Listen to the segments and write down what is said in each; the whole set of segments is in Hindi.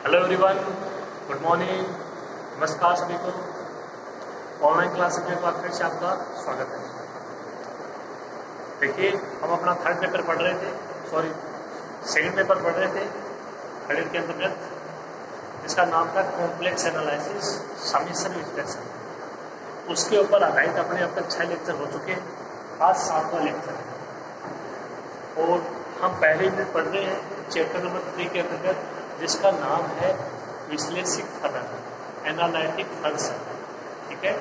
हेलो एवरीवन, गुड मॉर्निंग, नमस्कार सभी को। ऑनलाइन क्लास में एक बार फिर से आपका स्वागत है। देखिए, हम अपना थर्ड पेपर पढ़ रहे थे, सेकंड पेपर पढ़ रहे थे थर्ड के अंतर्गत, जिसका नाम था कॉम्प्लेक्स एनालिसिस समेशन विश्लेषण। उसके ऊपर आधारित अपने अब तक 6 लेक्चर हो चुके हैं, आज 7वां लेक्चर है और हम पहले यूनिट पढ़ रहे हैं चैप्टर नंबर 3 के अंतर्गत, जिसका नाम है विश्लेषिक फलन, एनालिटिक फंक्शन। ठीक है,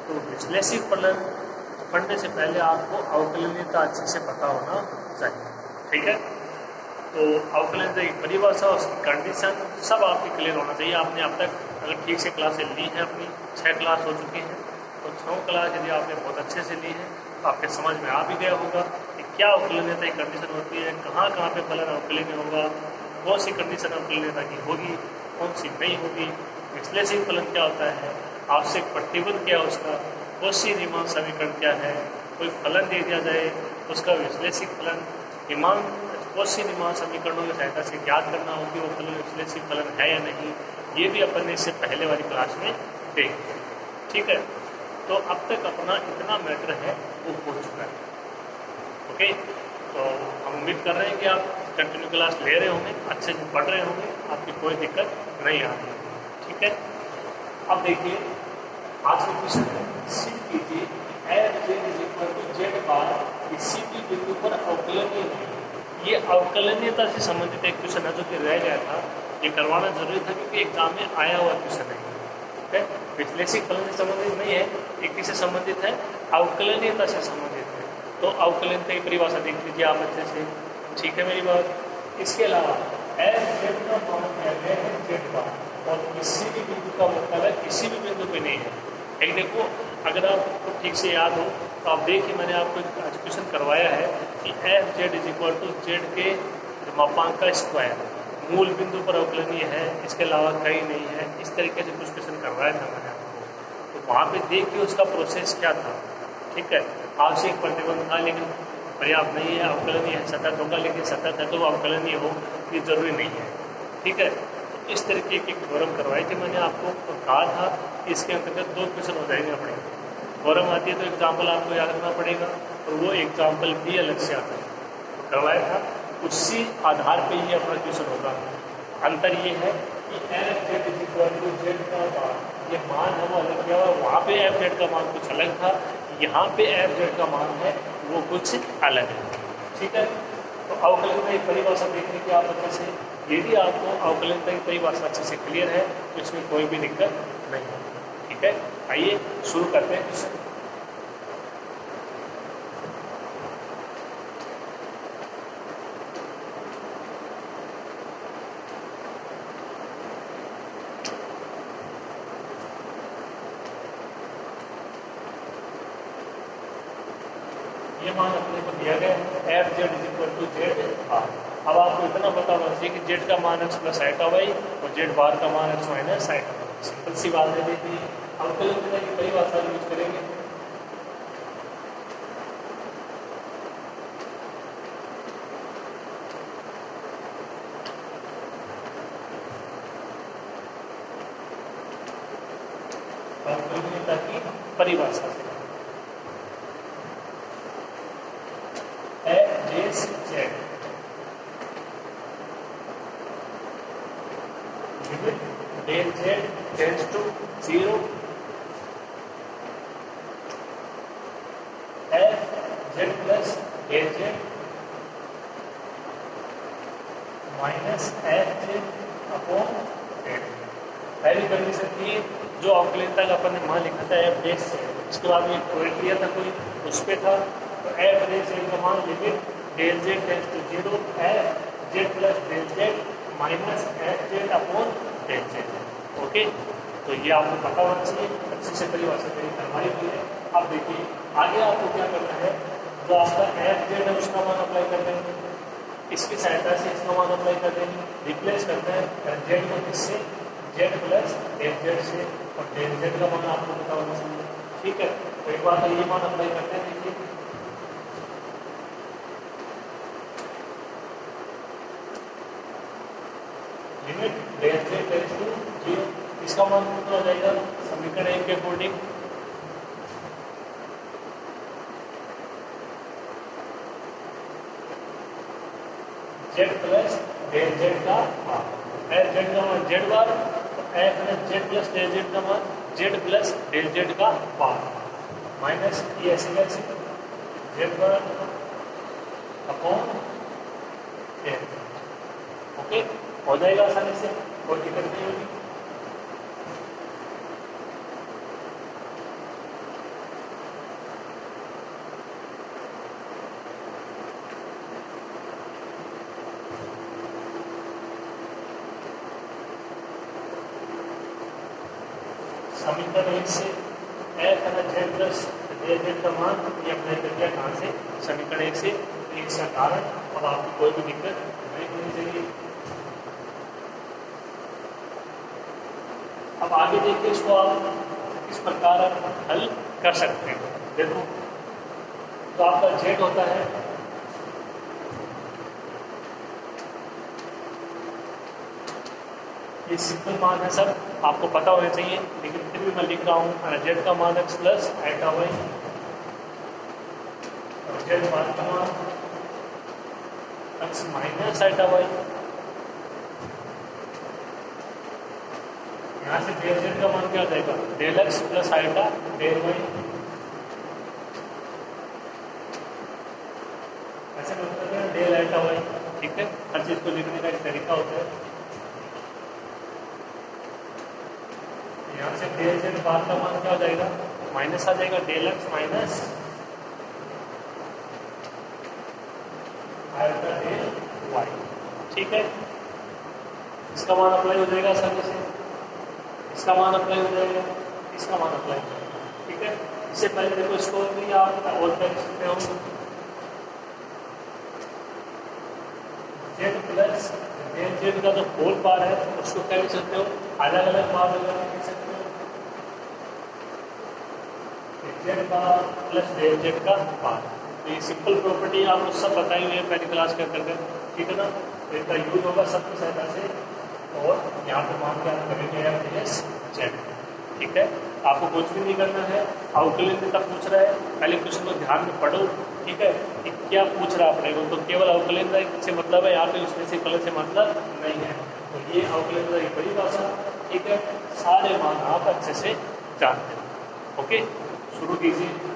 तो विश्लेषिक फलन पढ़ने से पहले आपको अवकलनीयता अच्छे से पता होना चाहिए। ठीक है, तो अवकलनीयता की परिभाषा, उसकी कंडीशन सब आपकी क्लियर होना चाहिए। आपने अब तक अगर ठीक से क्लासें ली हैं, अपनी 6 क्लास हो चुकी हैं, तो 6 क्लास यदि आपने बहुत अच्छे से ली है तो आपके समझ में आ भी गया होगा कि क्या अवकलनीयता की कंडीशन होती है, कहाँ कहाँ पे फलन अवकलनीय होगा, कौन सी कंडीशन अवकलनीयता की होगी, कौन सी नहीं होगी, विश्लेषिक फलन क्या होता है, आवश्यक प्रतिबंध क्या है उसका, कौशी रीमान समीकरण क्या है, कोई फलन दे दिया जाए उसका विश्लेषिक फलन कौशी रीमान समीकरणों की सहायता से ज्ञात करना होगी वो फलन विश्लेषिक फलन है या नहीं, ये भी अपन ने इससे पहले वाली क्लास में देखें। ठीक है, तो अब तक अपना इतना मैटर है वो हो चुका है। ओके, तो हम उम्मीद कर रहे हैं कि आप कंटिन्यू क्लास ले रहे होंगे, अच्छे से पढ़ रहे होंगे, आपकी कोई दिक्कत नहीं आ रही है। ठीक है, अब देखिए आज का क्वेश्चन है, सिद्ध कीजिए F Z is equal to Z bar किसी भी बिंदु पर अवकलनीय नहीं। ये अवकलनीयता से संबंधित एक क्वेश्चन है जो कि रह गया था, ये करवाना जरूरी था क्योंकि एग्जाम में आया हुआ क्वेश्चन है। ठीक है, विश्लेषिक फलन से संबंधित नहीं है, एक किससे संबंधित है, अवकलनीयता से संबंधित है। तो अवकलनीयता की परिभाषा देख लीजिए आप अच्छे से। ठीक है मेरी बात। इसके अलावा एफ जेड का मान है जेड बार और किसी भी बिंदु का मतलब है किसी भी बिंदु पे नहीं है। एक देखो, अगर आपको ठीक से याद हो तो आप देखिए, मैंने आपको क्वेश्चन करवाया है कि F Z is equal to Z के मापांक का स्क्वायर मूल बिंदु पर अवकलनीय है, इसके अलावा कहीं नहीं है। इस तरीके से कुछ क्वेश्चन करवाया था मैंने आपको, तो वहाँ पे देखिए उसका प्रोसेस क्या था। ठीक है, आवश्यक प्रतिबंध था लेकिन पर्याप्त नहीं है, अवकलनीय है, सतत होगा, लेकिन सतत है तो वो अवकलनीय हो ये जरूरी नहीं है। ठीक है, तो इस तरीके की थ्योरम करवाई थी मैंने आपको, तो कहा था कि इसके अंतर्गत 2 क्वेश्चन हो जाएंगे अपने। थ्योरम आती है तो एग्जाम्पल आपको याद रखना पड़ेगा और वो एग्जाम्पल भी अलग से आता है, तो करवाया था, उसी आधार पर ये अपना क्वेश्चन होगा। अंतर ये है कि F Z is equal to Z का मान, ये मान है वो अलग किया हुआ, वहाँ पे एफ जेड का मान कुछ अलग था, यहाँ पे एफ जेड का मान है वो कुछ अलग है। ठीक है, तो अवकलनीयता की परिभाषा देखने की आप अच्छे से, यदि आपको अवकलनीयता की परिभाषा अच्छे से क्लियर है तो इसमें कोई भी दिक्कत नहीं है। ठीक है, आइए शुरू करते हैं क्वेश्चन। ये मान अपने को दिया गया है F Z is equal to Z bar. अब आपको इतना पता होना चाहिए कि जेड का मान एक्स प्लस आइटा वाई और जेड बार का मान X minus iota Y. Simple सी बात है। देखिए अवकलनीयता की परिभाषा यूज करेंगे, अवकलनीयता की परिभाषा Z limit del Z tends to 0 F Z plus del Z minus F Z upon Z. पहली कंडीशन थी जो अवकलनीयता का अपन ने मान लिखा था एफ डेल से, इसके बाद में पॉइंट लिया था कोई, उस पर था तो एफ डेल जेड का मान limit del Z tends to 0 F Z plus del Z minus F Z upon del Z. Okay, तो ये आपको पता होना चाहिए, अच्छी से परिभाषा करवाई हुई है। अब देखिए आगे आपको क्या करना है, जो आपका एफ जेड है उसका मान अप्लाई कर देंगे, इसकी सहायता से इसका मान अप्लाई कर देंगे, रिप्लेस करना है जेड को किससे, जेड प्लस डेल जेड से, और डेल जेड का मान आपको पता होना चाहिए। ठीक है, तो एक बार ये मान अप्लाई करते हैं। देखिए limit limit del Z tends to 0, इसका मान कितना हो जाएगा समीकरण 1 के according? Z plus del Z का हाफ। एफ जेड का मान जेड बार, एफ है जेड प्लस डेल जेड का मान जेड प्लस डेल जेड का बार माइनस ये ऐसे कैसे Z bar upon F. Okay, हो जाएगा आसानी से, कोई दिक्कत नहीं होगी। समीकरण 1 से एफ है ना जेड प्लस डेल जेड का मान ये अप्लाई कर दिया कहाँ से? समीकरण 1 से। इसका कारण अब आपको कोई भी दिक्कत नहीं होनी चाहिए। अब आगे देखिए इसको आप किस प्रकार हल कर सकते हैं। देखो तो आपका जेड होता है ये सिंपल मान है सर, आपको पता होना चाहिए, लेकिन फिर भी मैं लिख रहा हूँ जेड का मान एक्स प्लस एटा वाई और जेड मान का मान एक्स माइनस एटा वाई। यहाँ से डेल जेड का मान क्या हो जाएगा? Del X plus iota del Y. ऐसे मतलब है डेल आइटा वाई। ठीक है, हर चीज को लिखने का एक तरीका होता है। यहाँ से डेल जेड बार का मान क्या हो जाएगा? माइनस आ जाएगा del X minus iota del Y. ठीक है, इसका मान अप्लाई हो जाएगा आसानी से, इसका मान अप्लाई हो जाएगा, इसका मान अप्लाई हो जाएगा। ठीक है, इससे पहले देखो इसको भी आप और कर सकते हो जेड प्लस डेल जेड का जो होल पार है उसको क्या लिख सकते हो? अलग अलग पार लगा के लिख सकते हो, जेड पार प्लस डेल जेड का पार। तो ये सिंपल प्रॉपर्टी आपको सब बताई हुई है पहली क्लास के अंतर्गत। ठीक है ना, तो इसका यूज होगा सबकी सहायता से और यहाँ पे मान के आप करेंगे एफ प्लस जेड। ठीक है, आपको कुछ भी नहीं करना है। अवकलन तक पूछ रहा है, पहले क्वेश्चन को ध्यान में पढ़ो। ठीक है, कि क्या पूछ रहा है अपने को, तो केवल अवकलन से मतलब है, यहाँ पे उसमें से कलर से मतलब नहीं है। तो ये अवकलन की बड़ी भाषा। ठीक है, सारे मान आप अच्छे से जानते हैं। ओके, शुरू कीजिए।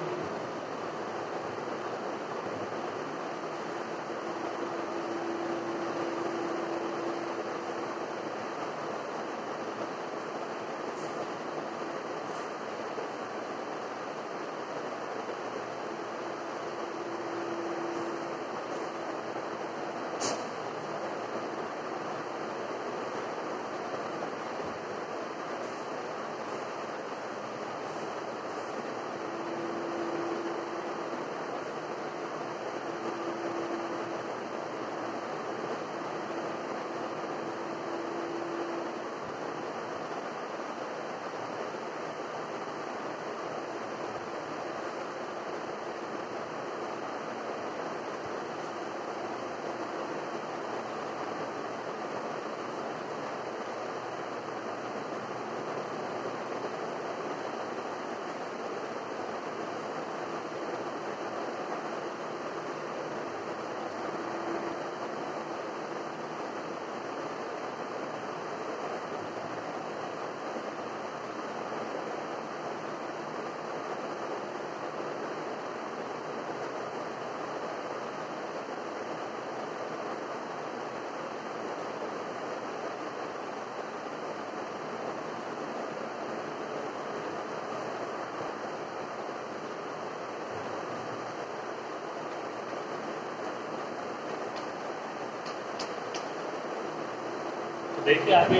देखिए आगे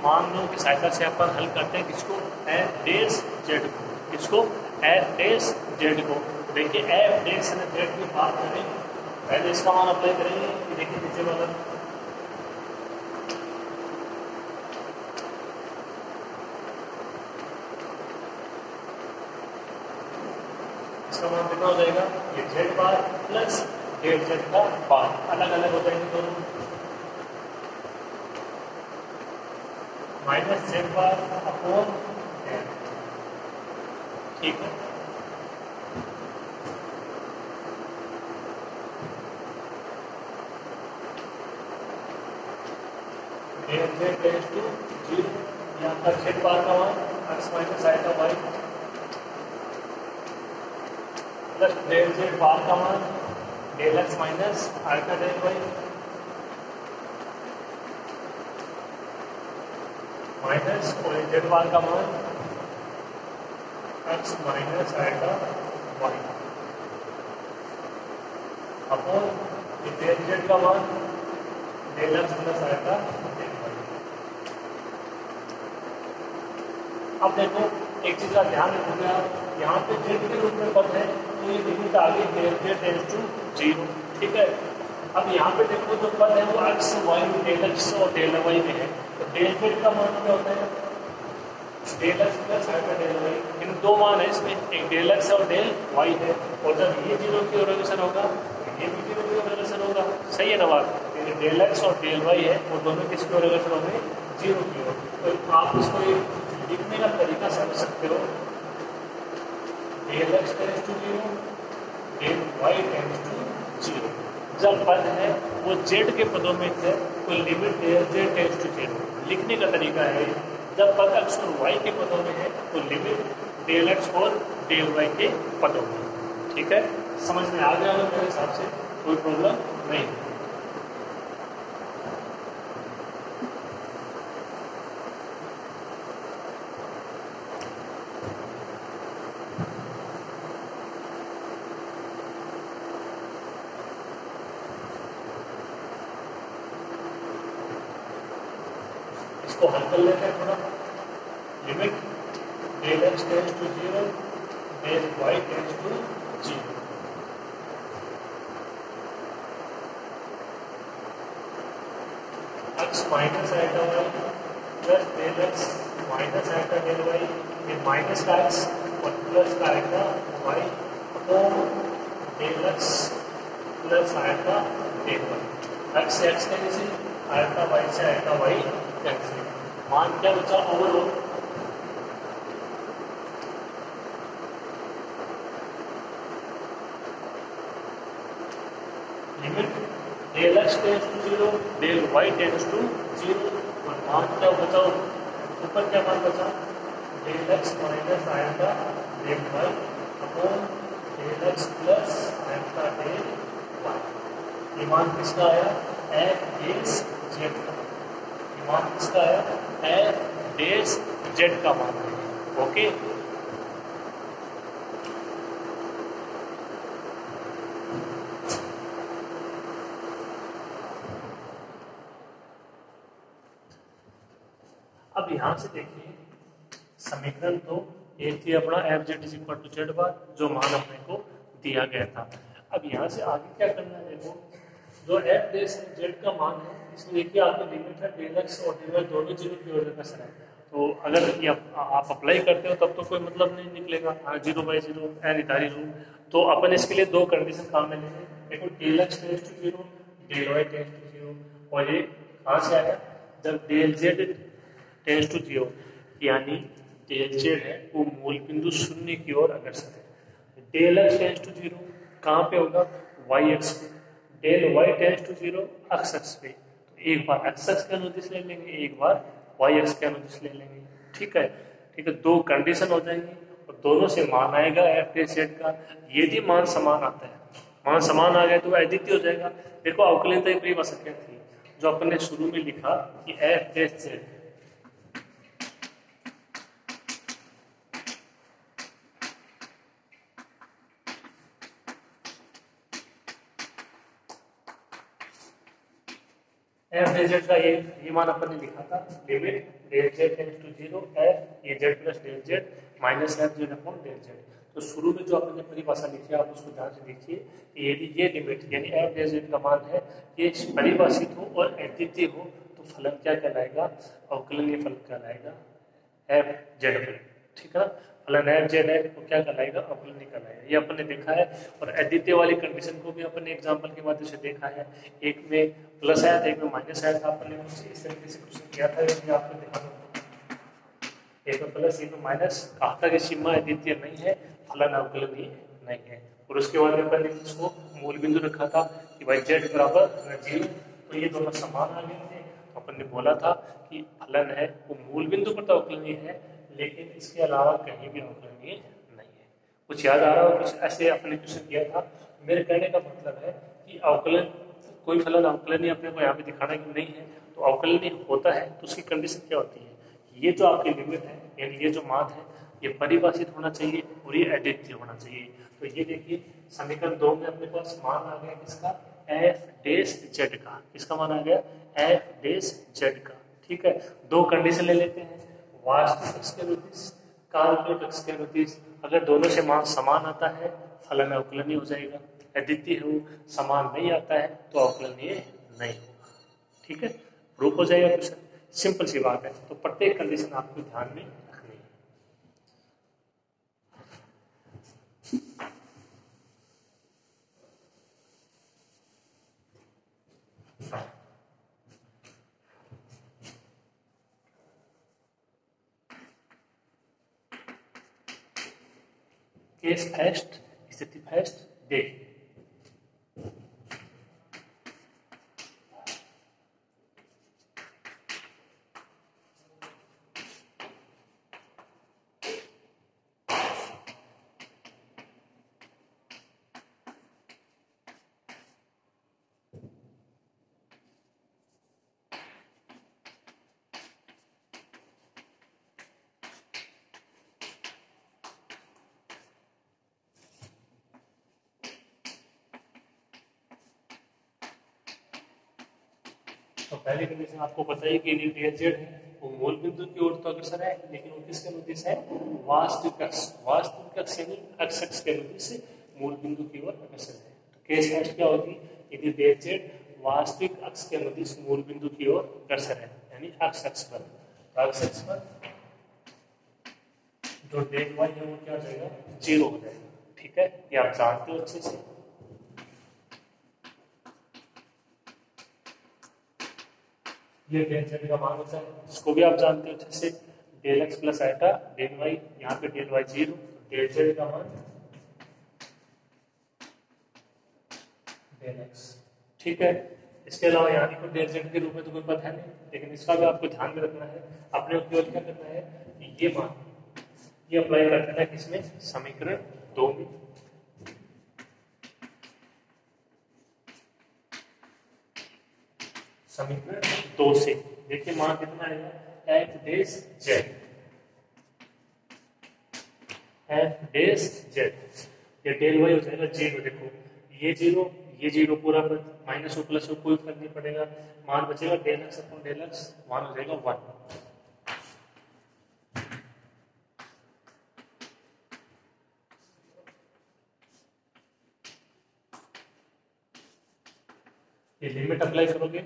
मानों की सहायता से अपन हल करते हैं किसको? एफ डेस जेड को। किसको? एफ डेस जेड को। देखिए एफ डेस जेड की बात करें, पहले इसका मान अप्लाई करेंगे कि देखिए नीचे वाला इसका मान कितना हो जाएगा? ये Z bar plus del Z का बार, अलग अलग हो जाएंगे दोनों। Minus Z bar upon N, ठीक है। डेल जेड टेंड्स टू 0, यहाँ पर जेड बार का मान X minus iota Y plus del Z bar का मान del X minus iota del Y minus और जेड बार का मान X minus iota Y upon del Z का मान del X plus iota del Y. अब देखो एक चीज का ध्यान रखोगे आप, यहाँ पे जेड के रूप में पद है तो ये लिमिट आ गई डेल जेड टेंड्स टू 0, ठीक है। अब यहाँ पे देखो जो पद है वो एक्स वाई डेल एक्स और डेल वाई में है, तो डेल जेड का मान क्या होता है del X plus iota del Y, इन दो मान है इसमें, एक डेल एक्स और डेल वाई है, और जब ये 0 की ओरिजिन होगा ये भी 0 की ओरिजिन होगा, सही है ना बात। डेल एक्स और डेल वाई है वो दोनों किसकी ओरिजिन हो गए 0 की ओर, तो आप इसको लिखने का तरीका समझ सकते हो, del X tends to 0 del Y tends to 0। जब पद है वो जेड के पदों में है तो limit del Z tends to 0। लिखने का तरीका है जब पद एक्स और वाई के पदों में है तो लिमिट डेल एक्स और डेल वाई के पदों में, ठीक है। समझ में आ गया मेरे हिसाब से, कोई प्रॉब्लम नहीं। इसको हल कर लेते हैं थोड़ा। Limit del X tends to 0 del Y tends to 0, X minus iota Y plus del X minus iota del Y, ये माइनस का एक्स और प्लस का eta Y upon del X plus iota del Y. X से एक्स कैंसिल, आइटा वाई से आइटा वाई कैंसिल, मान क्या बचा overall limit del X tends to 0 del Y tends to 0, और मान क्या बचा ऊपर क्या मान बचा del X minus iota del Y upon del X plus iota del Y. ये मान किसका आया एफ डेस जेड का, ये मान किसका आया एफ डेस जेड का मान है, ओके। अब यहां से देखिए समीकरण तो एक थी अपना F Z is equal to Z bar, जो मान अपने को दिया गया था। अब यहाँ से आगे क्या करना है, देखो जो एफ डेस जेड का मान है इसमें देखिए आपकी लिमिट है डेल एक्स और डेल वाई दोनों 0 की ओर है, तो अगर ये आप अप्लाई करते हो तब तो कोई मतलब नहीं निकलेगा 0/0 एन इतारी रूल। तो अपन इसके लिए दो कंडीशन काम में लेंगे, देखो del X tends to 0 del Y tends to 0, और ये कहाँ से आया जब डेल जेड टेंड्स टू 0, यानी डेल जेड है वो मूल बिंदु 0 की ओर अग्रसर है। डेल एक्स टेंड्स टू 0 कहाँ पे होगा वाई एक्स पे, del Y tends to 0 X X पे, तो एक बार एक्स एक्स के अनुदिश ले लेंगे, एक बार वाई एक्स के अनुदिश ले लेंगे, ठीक है। ठीक है, दो कंडीशन हो जाएंगी और दोनों से मान आएगा एफ डेस जेड का। यदि मान समान आता है, मान समान आ गया तो अद्वितीय हो जाएगा। देखो अवकलनीय परिभाषा क्या थी जो अपन ने शुरू में लिखा कि F dash Z F del Z का ये मान अपन ने लिखा था limit del Z tends to 0 F ये Z plus del Z minus F Z upon del Z. तो शुरू में जो अपन ने परिभाषा लिखी है आप उसको ध्यान से देखिए कि यदि ये लिमिट यानी एफ डेल जेड का मान है ये परिभाषित हो और अद्वितीय हो तो फलन क्या कहलाएगा, अवकलनीय फलन कहलाएगा एफ जेड फलन, ठीक है ना। फलन एफ जेड है तो क्या कहलाएगा, अवकलनीय कहलाएगा। ये अपन ने देखा है और अद्वितीय वाली कंडीशन को भी अपन ने एग्जांपल के माध्यम से देखा है, एक में प्लस आया था एक में माइनस आया था, अपन ने इस तरीके से कुछ किया था, ये आपको दिखा दूं। ए में प्लस ए में माइनस, कहा था कि सीमा अद्वितीय नहीं है, फलन अवकलनीय नहीं है। और उसके बाद अपन ने इसको मूल बिंदु रखा था कि भाई z बराबर 0, तो ये दोनों समान आ गए थे। तो अपन ने बोला था कि फलन है वो मूल बिंदु पर तो अवकलनीय है, लेकिन इसके अलावा कहीं भी अवकलनीय नहीं है। कुछ याद आ रहा हो? कुछ ऐसे अपने क्वेश्चन किया था। मेरे कहने का मतलब है कि अवकलन, कोई फलन अवकलनीय अपने को यहाँ पे दिखाना कि नहीं है, तो अवकलनीय होता है तो उसकी कंडीशन क्या होती है? ये जो आपकी लिमिट है, यानी ये जो मान है, ये परिभाषित होना चाहिए और ये अद्वितीय होना चाहिए। तो ये देखिए समीकरण 2 में अपने पास मान आ गया किसका? एफ डेश जेड का। किसका मान आ गया? एफ डेश जेड का। ठीक है, दो कंडीशन ले लेते हैं, वास्तविक अक्ष के अनुदिश, काल्पनिक अक्ष के अनुदिश। अगर दोनों से मान समान आता है फलन अवकलनीय हो जाएगा, अद्वितीय हो, समान नहीं आता है तो अवकलनीय नहीं होगा। ठीक है, प्रूफ हो जाएगा क्वेश्चन, सिंपल सी बात है। तो प्रत्येक कंडीशन आपको ध्यान में रखनी है। केस फर्स्ट, स्थिति फर्स्ट देखिए। तो पहली कंडीशन आपको पता है कि डी जेड है वो मूल बिंदु की ओर तो अग्रसर है, लेकिन वो किसके अनुदिश है? वास्तविक अक्ष। वास्तविक अक्ष यानी अक्ष अक्ष के अनुदिश से मूल बिंदु की ओर अग्रसर है। तो केस फर्स्ट क्या होगी? यदि डी जेड वास्तविक अक्ष के अनुदिश मूल बिंदु की ओर अग्रसर है, यानी अक्ष अक्ष पर, तो अक्ष अक्ष पर जो डेल वाई है वो क्या हो जाएगा? 0 हो जाएगा। ठीक है, ये आप जानते हो अच्छे से। ये डेल जेड का मान होता है, इसको भी आप जानते हो अच्छे से। Del X plus iota del Y, यहाँ पे डेल वाई 0, डेल जेड का मान डेल एक्स। ठीक है, इसके अलावा यहाँ को डेल जेड के रूप में तो कोई पता है नहीं, लेकिन इसका भी आपको ध्यान में रखना है। अपने को केवल क्या करना है, ये मान ये अप्लाई कर देना है किसमें? समीकरण 2 में। समीकरण 2 से देखिए मान कितना आएगा? F dash Z, F dash Z, ये डेल वाई हो जाएगा 0। देखो ये 0, ये 0 पूरा माइनस हो प्लस हो कोई फर्क नहीं पड़ेगा, मान बचेगा del X upon del X, मान हो जाएगा 1। ये लिमिट अप्लाई करोगे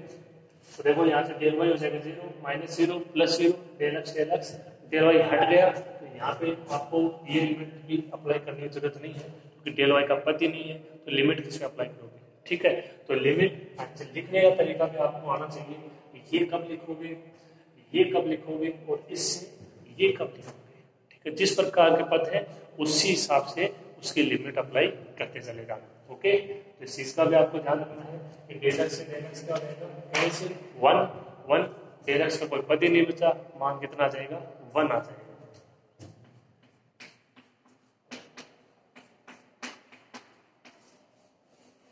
तो देखो यहाँ से डेल वाई हो जाएगा 0, minus 0 plus 0, del x, del Y हट गया, तो यहाँ पे आपको ये लिमिट भी अप्लाई करने की जरूरत नहीं है, क्योंकि डेल वाई का पद ही नहीं है, तो लिमिट किसमें अप्लाई करोगे? ठीक है, तो लिमिट अच्छा लिखने का तरीका भी आपको आना चाहिए। ये कब लिखोगे, ये कब लिखोगे और इससे ये कब लिखोगे? ठीक है, जिस प्रकार के पद है उसी हिसाब से उसकी लिमिट अप्लाई करते चले जाना। ओके, तो इस चीज का भी आपको ध्यान रखना है कि डेल एक्स से डेल एक्स क्या हो जाएगा? 1 डेल एक्स का कोई पद ही नहीं बचा, मान कितना आ जाएगा? 1 आ जाएगा।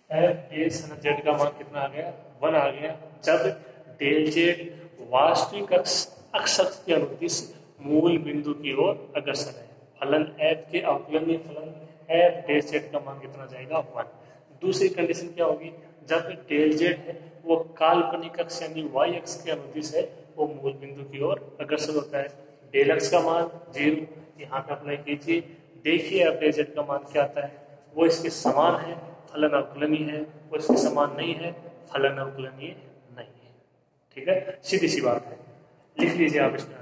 एफ डेश जेड का मान कितना आ गया? 1 आ गया, जब डेल जेड वास्तविक अक्ष के अनुदिश मूल बिंदु की ओर अग्रसर है। फलन एफ के अवकलनीय फलन एफ डेश जेड का मान कितना जाएगा? 1। दूसरी कंडीशन क्या होगी? जब डेल जेड है वो काल्पनिक अक्ष यानी वाई अक्ष के अनुदिश है, वो मूल बिंदु की ओर अग्रसर होता है। डेल एक्स का मान 0 यहाँ पे अप्लाई कीजिए, देखिए एफ डेश जेड का मान क्या आता है? वो इसके समान है, फलन अवकलनीय है, वो इसके समान नहीं है, फलन अवकलनीय नहीं है। ठीक है, सीधी सी बात है, लिख लीजिए आप इसमें।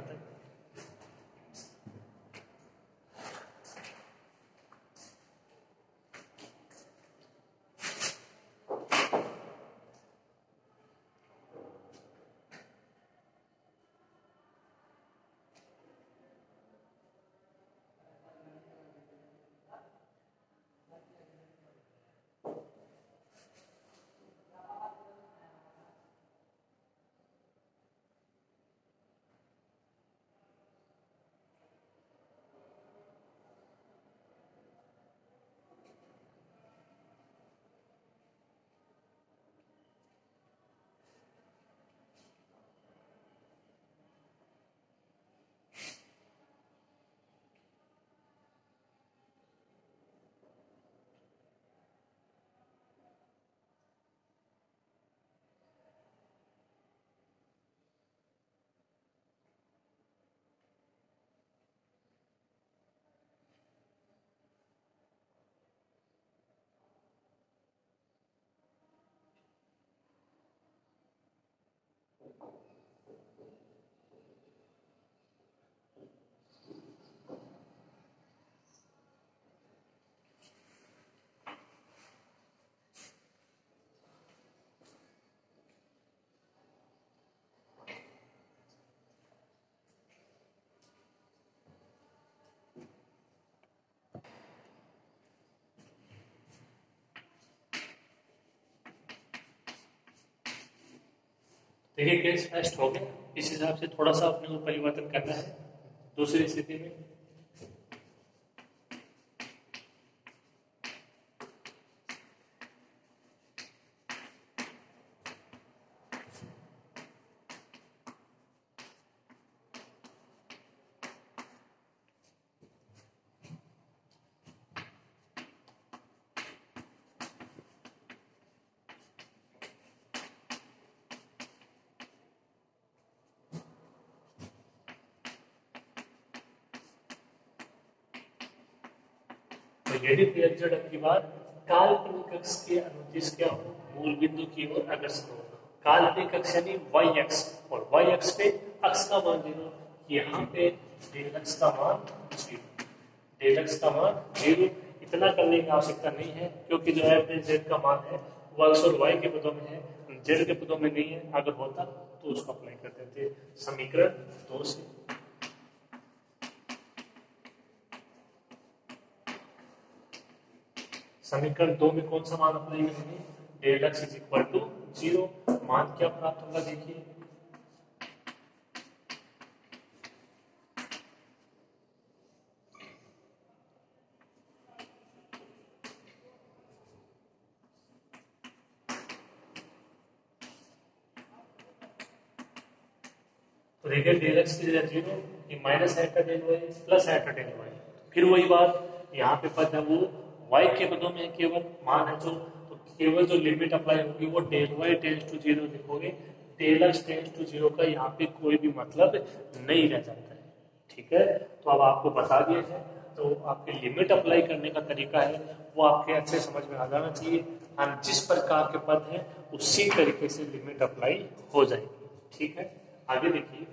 देखिए केस फर्स्ट हो गया, इस हिसाब से थोड़ा सा अपने को परिवर्तन करना है दूसरी स्थिति में। तो यदि PZ की बात काल्पनिक अक्ष के अनुदिश क्या हो, मूल बिंदु की ओर अग्रसर हो। काल्पनिक अक्ष यानी y अक्ष, और y अक्ष पे अक्ष का मान 0, यहाँ पे डेल अक्ष का मान 0, डेल अक्ष का मान 0। इतना करने की आवश्यकता नहीं है क्योंकि जो f/z का मान है वो अक्सर y के पदों में है, z के पदों में नहीं है। अगर होता तो उसको अप्लाई करते थे समीकरण 2 से। समीकरण 2 में कौन सा मान अप्लाई करेंगे, del x is equal to 0। मान क्या प्राप्त होगा देखिए, तो देखिए डेल एक्स की जगह 0, ये माइनस आएगा डेल वाई प्लस आएगा डेल वाई। फिर वही बात, यहाँ पे पद है वो y के पदों में केवल मान है जो, तो केवल जो लिमिट अप्लाई होगी वो डेल वाई टेंड्स टू 0 लिखोगे। डेल एक्स टेंड्स टू 0 का यहाँ पे कोई भी मतलब नहीं रह जाता है। ठीक है, तो अब आपको बता दिया है, तो आपके लिमिट अप्लाई करने का तरीका है वो आपके अच्छे समझ में आ जाना चाहिए। हम जिस प्रकार के पद हैं उसी तरीके से लिमिट अप्लाई हो जाएगी। ठीक है, आगे देखिए,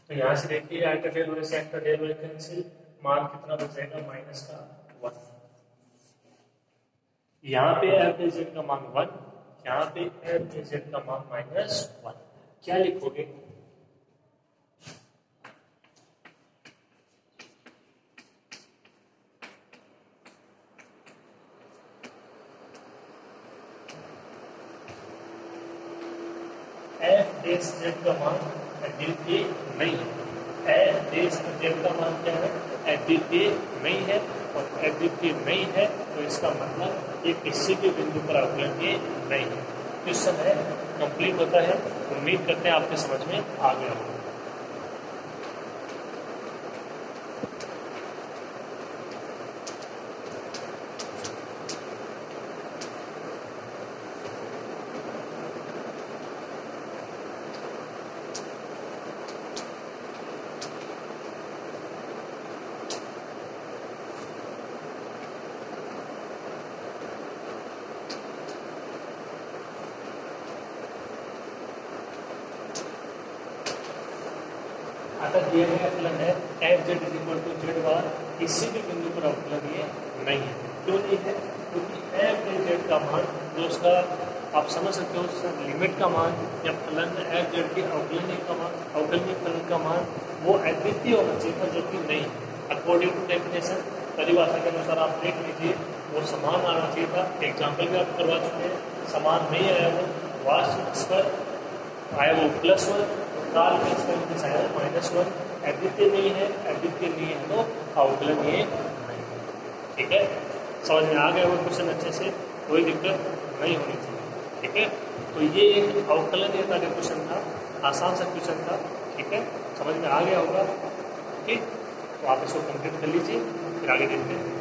तो यहाँ से देखिए आइटा डेल वाई से आइटा डेल वाई कैंसिल, मान कितना बचेगा माइनस का 1। यहाँ पे f/z का मान 1, यहाँ पे f/z का मान -1। क्या लिखोगे, f/z का मान एडिटिव नहीं है। f/z का मान क्या है, एडिटिव नहीं है, और एडिटिव नहीं है तो इसका मतलब ये किसी भी बिंदु पर अवकलनीय नहीं है। क्वेश्चन है कंप्लीट होता है। उम्मीद करते हैं आपके समझ में आ गया होगा। अतः दिया गया अवकलन है f(z) = z बार किसी भी बिंदु पर अवकलनीय नहीं है। क्यों नहीं है, क्योंकि f(z) का मान जो उसका आप समझ सकते हो लिमिट का मान या फलन f(z) के अवकलनीय का मान, अवकलनीय फलन का मान वो अद्वितीय होना चाहिए था, जो कि नहीं है। अकॉर्डिंग टू डेफिनेशन परिभाषा के अनुसार आप देख लीजिए वो समान आना चाहिए था। एग्जाम्पल भी आप करवा चुके हैं, समान नहीं आया वो, वास्तविक पर आया वो +1, काल में इसका आया -1। अद्वितीय नहीं है, अद्वितीय नहीं है तो अवकलनीय नहीं है। ठीक है, समझ में आ गया वो क्वेश्चन अच्छे से, कोई दिक्कत नहीं होनी चाहिए। ठीक है, तो ये एक अवकलनीयता का क्वेश्चन था, आसान सा क्वेश्चन था। ठीक है, समझ में आ गया होगा। ठीक, तो आप इसको कंप्लीट कर लीजिए, फिर आगे देखते हैं।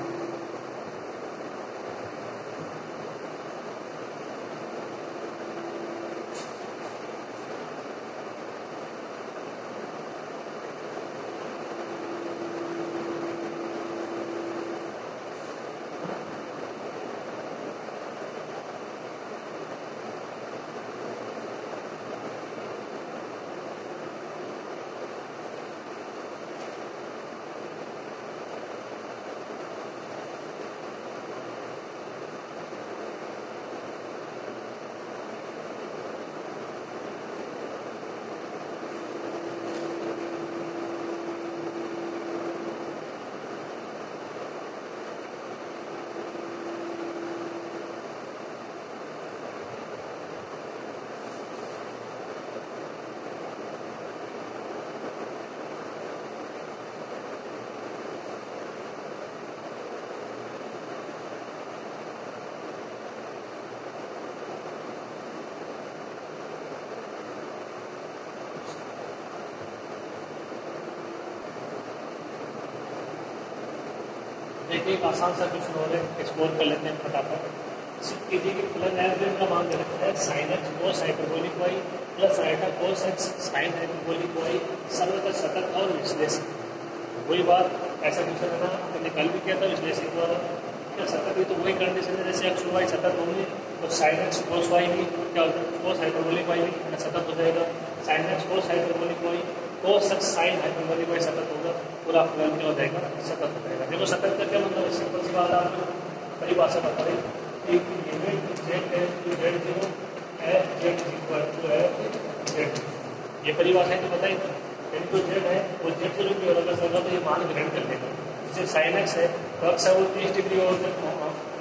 देखिए एक आसान सा क्वेश्चन और है, एक्सप्लोर कर लेते हैं फटाफट। कीजिए कि फलन एफ जेड का मान दे रखा है sine x cos hyperbolic Y plus iota cos x sine hyperbolic Y सर्वथा सतत और विश्लेषण। वही बात, ऐसा क्वेश्चन है ना, हमने कल भी किया था विश्लेषण द्वारा। क्या सतत भी तो वही कंडीशन है जैसे एक्स और वाई सतत होंगे तो साइन एक्स कोस वाई भी क्या होता है, कोस हाइपरबोलिक वाई भी सतत हो जाएगा। Sine x cos hyperbolic Y cos x sine hyperbolic Y सतत होगा, पूरा फलन क्या हो जाएगा, सतत हो जाएगा। देखो सतत का क्या मतलब, सिंपल सी बात है, आपको परिभाषा बता रही एक limit Z tends to Z zero F Z equal to F Z. ये परिभाषा है तो बताइए, यानी जो जेड है वो जेड से जो भी होगा सर तो ये मान ग्रहण कर लेगा। जैसे साइन एक्स है तो एक्स है वो 30 डिग्री और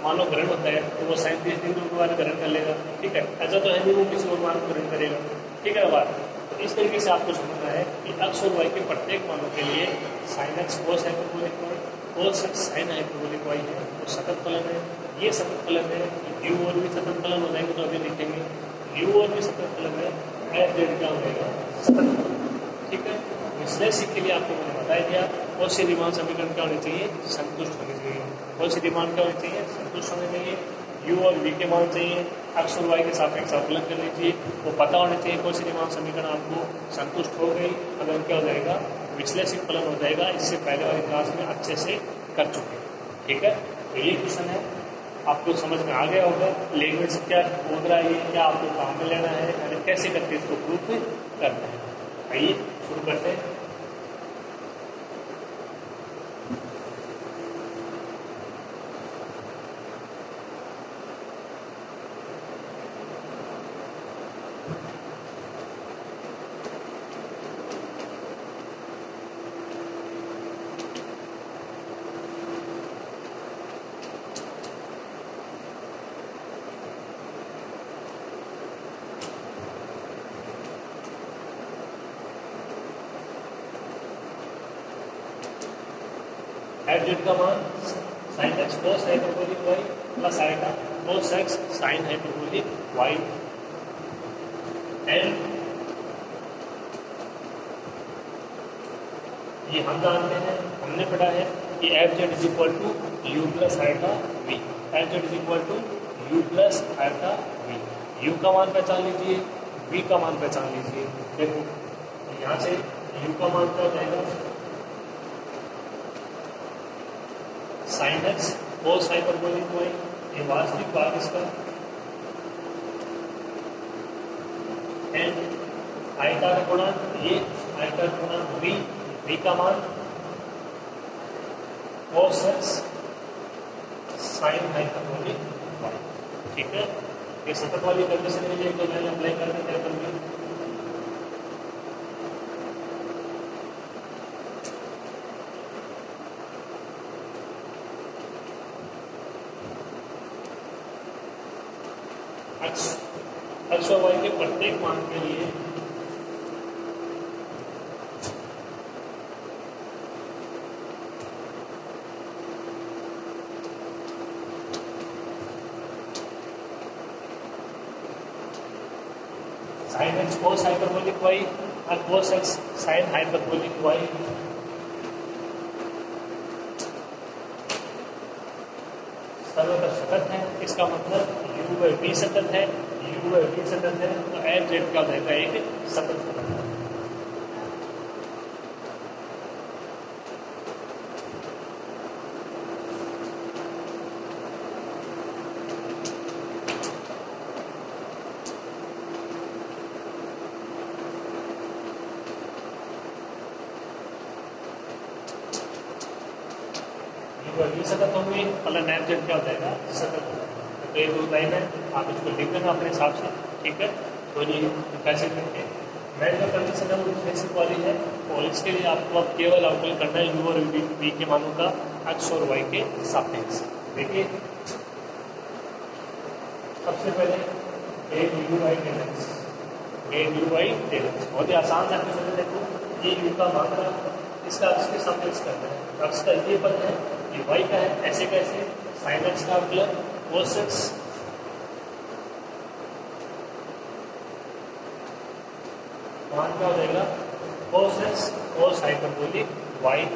मानो ग्रहण होता है तो वो साइन 30 डिग्री के बाद ग्रहण कर लेगा। ठीक है, ऐसा तो है नहीं वो किसी और मान को ग्रहण करेगा। ठीक है बात, तो इस तरीके से आपको समझना है कि एक्स और वाई के प्रत्येक मानों के लिए sine x cos hyperbolic Y cos x sine hyperbolic Y है तो सतत फलन है। ये सतत फलन है, यू और भी सतत फलन हो जाएंगे तो अभी लिखेंगे यू और भी सतत फलन है, एफ जेड क्या हो जाएगा, सतत फलन। ठीक है, विश्लेषण के लिए आपको मैंने बता दिया कौन सी रीमान समीकरण क्या होनी चाहिए, संतुष्ट होनी चाहिए। कौन सी रीमान क्या होनी चाहिए, संतुष्ट होनी चाहिए। यू और वी के मान चाहिए, एक्स और वाई के सापेक्ष अवकलन करनी चाहिए, वो पता होनी चाहिए कौन सी रीमान समीकरण आपको संतुष्ट हो गई, अगर क्या हो जाएगा, विश्लेषित फलन हो जाएगा। इससे पहले वाली क्लास में अच्छे से कर चुके। ठीक है, तो ये क्वेश्चन है, आपको समझ में आ गया होगा लैंग्वेज क्या बोल रहा है, क्या आपको काम में लेना है, यानी कैसे करके इसको प्रूफ करना है। आइए शुरू करते हैं। एफ जेड का मान sine x cos hyperbolic Y plus आएगा cos x sine hyperbolic Y and ये हम जानते हैं, हमने पढ़ा है कि F Z is equal to you plus आएगा V. F Z is equal to you plus आएगा वी। यू का मान पहचान लीजिए, वी का मान पहचान लीजिए। देखो यहाँ से यू का मान क्या हो जाएगा, sine x cos hyperbolic Y, ये वास्तविक भाग इसका, एंड आयता का गुणांक, ये आयता का गुणांक वी, वी का मान cos x sine hyperbolic Y. ठीक है, ये सतत वाली कंडीशन मिली तो मैंने अप्लाई करने क्या करूँगी, एक्स और वाई के प्रत्येक मान के लिए sine x cos hyperbolic y और cos x sine hyperbolic Y सर्वथा सतत है। इसका मतलब यू बाई वी सतत है, यू बाई वी सतत है तो एफ जेड क्या रहेगा, एक सतत फलन है। सतत होंगे फलन एफ जेड क्या हो जाएगा, सतत हो जाएगा। तो ये दो लाइन है, आप इसको लिख देना अपने हिसाब से। ठीक है, तो ये कैसे करके मैं जो कंडीशन है वो बेसिक वाली है और इसके लिए आपको अब केवल अवकलन करना है यू और वी के मानों का एक्स और वाई के सापेक्ष। देखिए सबसे पहले एक यू वाई डेल एक्स, एक यू वाई डेल एक्स, बहुत ही आसान था क्वेश्चन। देखो ये यू का मात्रा इसका एक्स के सापेक्ष करना है, एक्स का ये पद है, ये वाई का है, ऐसे कैसे, साइन एक्स का अवकलन कोस एक्स मान क्या हो जाएगा, cos x cos hyperbolic y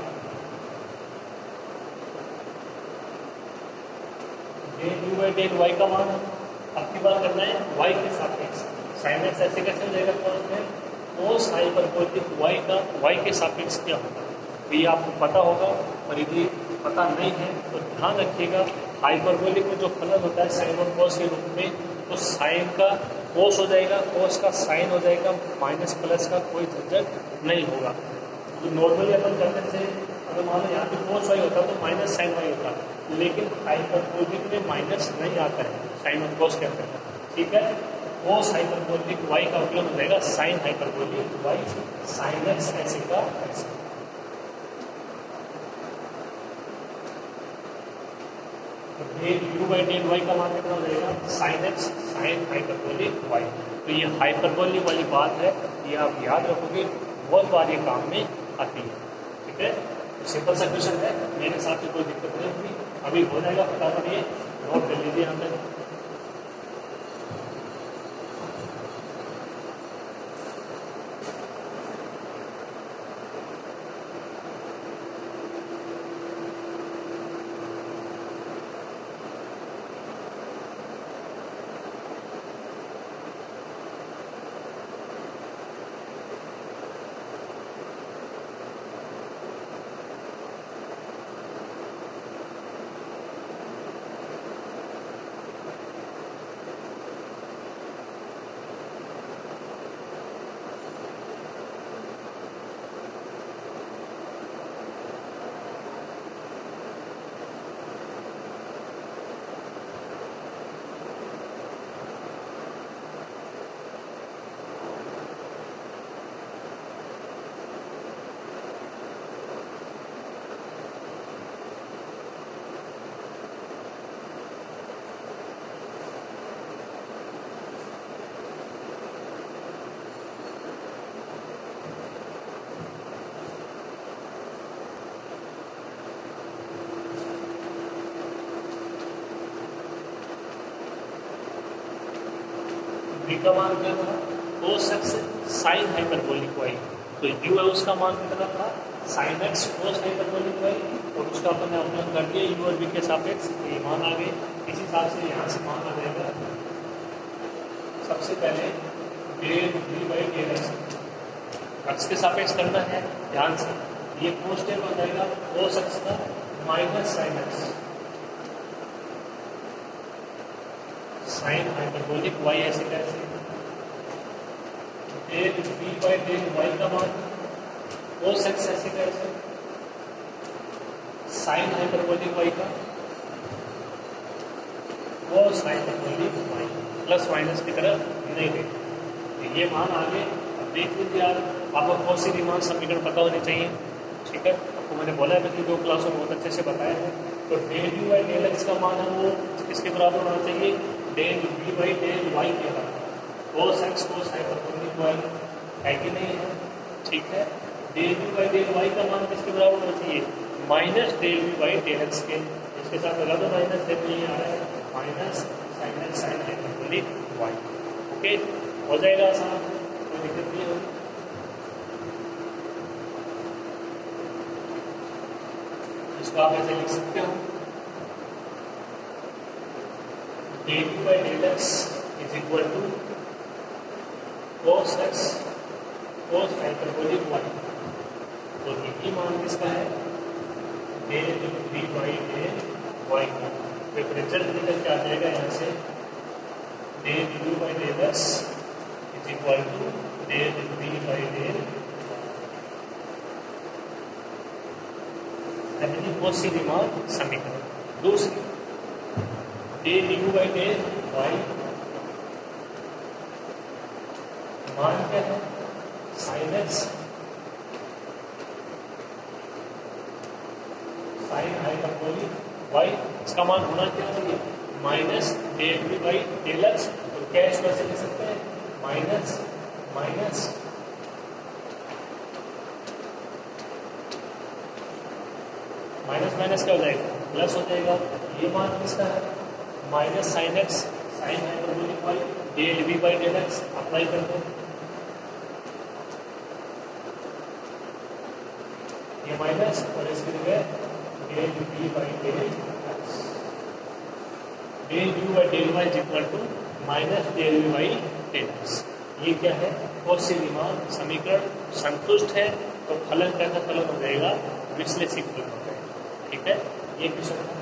by del y का मान अब की बात करना है वाई के सापेक्ष। साइन एक्स ऐसे कैसे हो जाएगा कॉस में, कोस हाइपरबोलिक वाई का वाई के सापेक्ष क्या होगा, तो ये आपको पता होगा। और यदि पता नहीं है तो ध्यान रखिएगा, हाइपरबोलिक में जो फलन होता है साइन और कॉस के रूप में, तो साइन का कोस हो जाएगा, कोस का साइन हो जाएगा, माइनस प्लस का कोई झंझट नहीं होगा। तो नॉर्मली अपन करने से अगर मान लो यहाँ पे कोस वाई होता तो माइनस साइन वाई होता, लेकिन हाइपरबोलिक में माइनस नहीं आता है साइन और कोस के अंदर, ठीक है। कोस हाइपरबोलिक वाई का उपयोग हो जाएगा sine hyperbolic y, sine x ऐसे का ऐसे। Del u by del y का मान कितना हो जाएगा, sine x sine hyperbolic y. तो ये हाइपरबोलिक वाली बात है, ये आप याद रखोगे, बहुत बार ये काम में आती है, ठीक है। तो सिंपल सा क्वेश्चन है, मेरे साथ कोई दिक्कत नहीं होगी, अभी हो जाएगा, फटाफट ये नोट कर लीजिए हमने। बी का मान क्या था, cos x sine hyperbolic y, तो यू है उसका मान कितना था, sine x cos hyperbolic y, और उसका अपन ने अपना कर दिया यू और बी के सापेक्ष, तो ये मान आ गए। इस हिसाब से यहाँ से मान आ जाएगा, सबसे पहले del v by del x के सापेक्ष करना है ध्यान से, ये कोस टेप हो जाएगा कोस एक्स का minus sine x sine hyperbolic y ऐसे कैसे, del v by del y का मान कोस एक्स ऐसे कैसे, साइन हाइपरबोलिक वाई का कोस हाइपरबोलिक वाई, प्लस माइनस की तरफ नहीं गए, तो ये मान आगे। अब देख लीजिए यार, आपको कौन सी रीमान समीकरण पता होनी चाहिए, ठीक है। आपको मैंने बोला है पिछली 2 क्लासों में बहुत अच्छे से बताया है। तो del u by del x का मान है वो किसके बराबर होना चाहिए, del v by del y के बराबर, cos x cos hyperbolic Y है कि नहीं है, ठीक है। Del v by del y का मान किसके बराबर होना चाहिए, minus del v by del x के, इसके साथ लगा दो माइनस, डेल नहीं आ रहा है, minus sine x sine hyperbolic y, okay, हो जाएगा आसान, कोई दिक्कत नहीं होगी। इसको आप ऐसे लिख सकते हो, del v by del x is equal to cos x cos hyperbolic y, तो ये मान किसका है, del v by del y का, तो रिजल्ट निकल के आ जाएगा यहाँ से, del v by del x is equal to del v by del, पहली कौन सी रीमान समीकरण, दूसरी del u by del y मान क्या है, sine x sine hyperbolic y, इसका मान होना क्या चाहिए, minus del v by del x, तो कैश कैसे लिख सकते हैं, माइनस माइनस माइनस माइनस क्या हो जाएगा, प्लस हो जाएगा। ये मान किसका है, minus sine x sine hyperbolic y del v by del x, apply कर दो, ये माइनस और इसकी जगह del v by del x, del u by del y is equal to minus del v by del x. ये क्या है? कॉची रीमान समीकरण संतुष्ट है तो फलन कैसा फलन हो जाएगा? विश्लेषिक फलन हो जाएगा। ठीक है, ये क्वेश्चन है।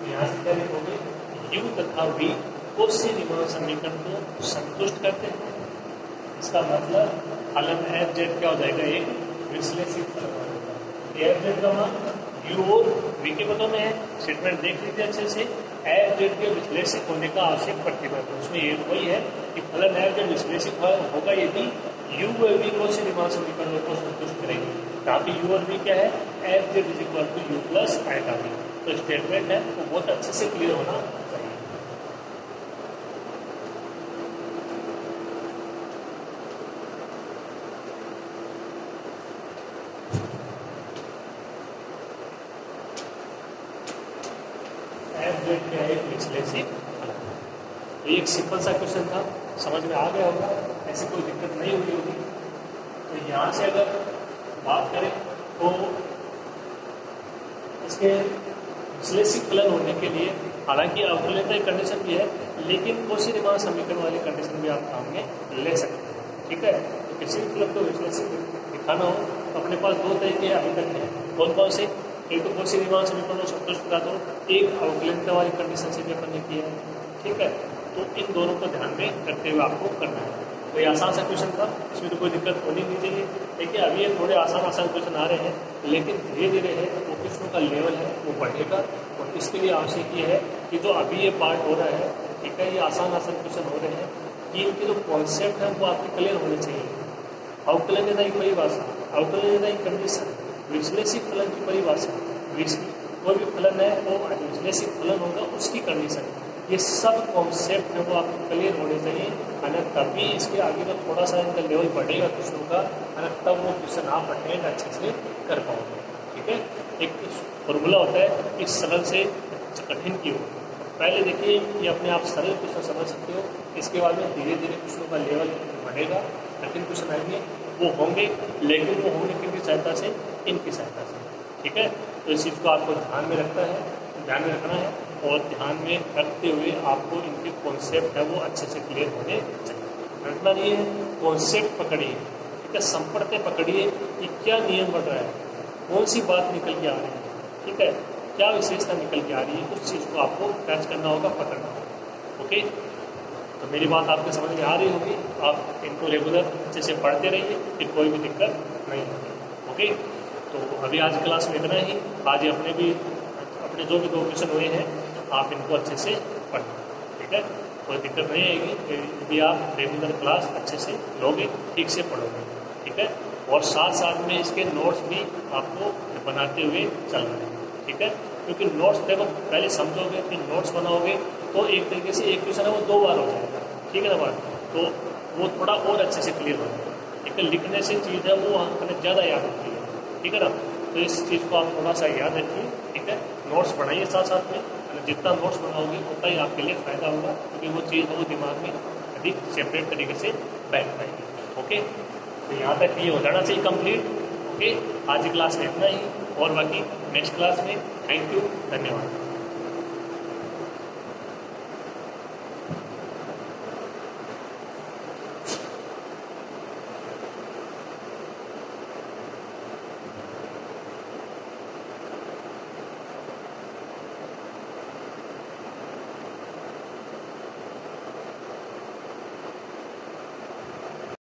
यहाँ से क्या लिखोगे? u तथा v कॉची रीमान समीकरण को संतुष्ट करते हैं। इसका मतलब फलन एफ जेड क्या हो जाएगा? एक विश्लेषित फलन हो जाएगा। एफ जेड का मान u और v के पदों में है। स्टेटमेंट देख लीजिए अच्छे से। एफ जेड के विश्लेषित होने का आवश्यक प्रतिबंध उसमें ये वही है कि फलन एफ जेड विश्लेषित होगा यदि u और v कॉची रीमान समीकरणों को संतुष्ट करेंगे। ताकि u और v क्या है? F Z is equal to you plus iota v। तो स्टेटमेंट है वो बहुत अच्छे से क्लियर होना चाहिए। एफ जेड क्या है? एक विश्लेषित फलन। तो ये एक सिंपल सा क्वेश्चन था, समझ में आ गया होगा, ऐसी कोई दिक्कत नहीं हुई होगी। तो यहाँ से अगर बात करें तो इसके विश्लेषित फलन होने के लिए हालांकि अवकलनीय कंडीशन भी है, लेकिन कॉची रीमान समीकरण वाली कंडीशन भी आप काम में ले सकते हैं। ठीक है, तो किसी भी फलन को विश्लेषित दिखाना हो तो अपने पास दो तरीके अभी तक हैं। कौन कौन से? एक तो कॉची रीमान समीकरण को संतुष्ट करा दो, एक अवकलनीय वाली कंडीशन से भी अपन ने किया है। ठीक है, तो इन दोनों को ध्यान में रखते हुए आपको करना है। तो ये आसान सा क्वेश्चन था, इसमें तो कोई दिक्कत होनी नहीं चाहिए। देखिए अभी ये थोड़े आसान क्वेश्चन आ रहे हैं, लेकिन धीरे धीरे है वो क्वेश्चनों का लेवल है वो बढ़ेगा। और इसके लिए आवश्यक ये है कि जो अभी ये पार्ट हो रहा है, ठीक है, ये आसान क्वेश्चन हो रहे हैं कि इनके जो कॉन्सेप्ट है वो आपके क्लियर होने चाहिए। अवकलनीयता की परिभाषा, अवकलनीयता की कंडीशन, विश्लेषित फलन की परिभाषा, कोई भी फलन है वो विश्लेषित फलन होगा उसकी कंडीशन, ये सब कॉन्सेप्ट है वो आपको क्लियर होने चाहिए। है तभी इसके आगे का थोड़ा सा इनका लेवल बढ़ेगा क्वेश्चन का, है तब वो क्वेश्चन आप अटेंड अच्छे से कर पाओगे। ठीक है, एक फॉर्मूला होता है कि सरल से कठिन की ओर। पहले देखिए कि अपने आप सरल क्वेश्चन समझ सकते हो, इसके बाद में धीरे धीरे क्वेश्चनों का लेवल बढ़ेगा, कठिन क्वेश्चन आएंगे वो होंगे, लेकिन वो होंगे किनकी सहायता से? इनकी सहायता से। ठीक है, तो इस चीज़ को आपको ध्यान में रखना है और ध्यान में रखते हुए आपको इनके कॉन्सेप्ट है वो अच्छे से क्लियर होने चाहिए। रखना नहीं है, कॉन्सेप्ट पकड़िए। ठीक है, संपत्ति पकड़िए कि क्या नियम बढ़ रहा है, कौन सी बात निकल के आ रही है, ठीक है, क्या विशेषता निकल के आ रही है, उस चीज़ को आपको कैच करना होगा, पकड़ना होगा। ओके, तो मेरी बात आपके समझ में आ रही होगी। आप इनको रेगुलर अच्छे से पढ़ते रहिए, फिर कोई भी दिक्कत नहीं होगी। ओके, तो अभी आज क्लास में इतना ही। आज अपने जो भी दो क्वेश्चन हुए हैं आप इनको अच्छे से पढ़ना। ठीक है, कोई दिक्कत नहीं आएगी यदि आप रेगुलर क्लास अच्छे से लोगे, ठीक से पढ़ोगे। ठीक है, और साथ साथ में इसके नोट्स भी आपको बनाते हुए चलना है। ठीक है, क्योंकि नोट्स देखो पहले समझोगे फिर नोट्स बनाओगे तो एक तरीके से एक क्वेश्चन है वो 2 बार हो जाएगा। ठीक है ना बात, तो वो थोड़ा और अच्छे से क्लियर हो जाएगा। ठीक है, लिखने से चीज़ है वो हमें ज़्यादा याद होती है। ठीक है ना, तो इस चीज़ को आप थोड़ा सा याद रखिए। ठीक है, नोट्स बनाइए साथ साथ में, जितना नोट्स बनाओगे उतना ही आपके लिए फ़ायदा होगा, क्योंकि वो चीज़ वो दिमाग में अधिक सेपरेट तरीके से बैठ पाएगी। ओके, तो यहाँ तक ये हो जाना चाहिए कंप्लीट। ओके, आज की क्लास में इतना ही, और बाकी नेक्स्ट क्लास में। थैंक यू, धन्यवाद।